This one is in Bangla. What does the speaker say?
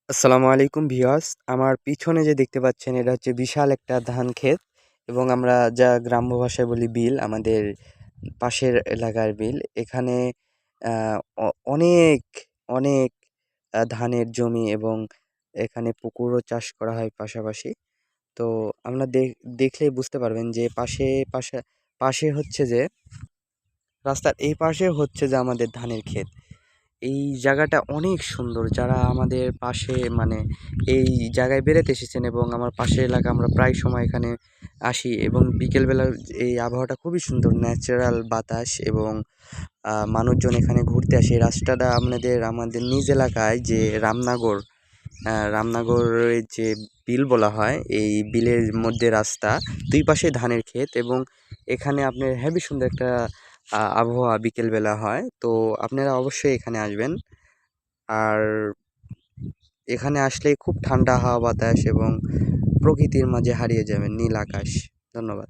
আসসালামু আলাইকুম ভিউয়ার্স। আমার পিছনে যে দেখতে পাচ্ছেন এটা হচ্ছে বিশাল একটা ধান ক্ষেত এবং আমরা যা গ্রাম্য ভাষায় বলি বিল, আমাদের পাশের এলাকার বিল। এখানে আহ, অনেক অনেক ধানের জমি এবং এখানে পুকুরও চাষ করা হয় পাশাপাশি। তো আমরা দেখলেই বুঝতে পারবেন যে পাশে পাশে পাশে হচ্ছে যে রাস্তার এই পাশে হচ্ছে যে আমাদের ধানের ক্ষেত। এই জায়গাটা অনেক সুন্দর। যারা আমাদের পাশে মানে এই জায়গায় বেড়াতে এসেছেন এবং আমার পাশের এলাকা, আমরা প্রায় সময় এখানে আসি এবং বিকেলবেলার এই আবহাওয়াটা খুবই সুন্দর, ন্যাচারাল বাতাস এবং মানুষজন এখানে ঘুরতে আসে। এই রাস্তাটা আমাদের নিজ এলাকায় যে রামনগরের যে বিল বলা হয়, এই বিলের মধ্যে রাস্তা, দুই পাশে ধানের ক্ষেত এবং এখানে আপনার হেবি সুন্দর একটা আবহাওয়া বিকেলবেলা হয়। তো আপনারা অবশ্যই এখানে আসবেন। আর এখানে আসলে খুব ঠান্ডা হাওয়া বাতাস এবং প্রকৃতির মাঝে হারিয়ে যাবেন, নীল আকাশ। ধন্যবাদ।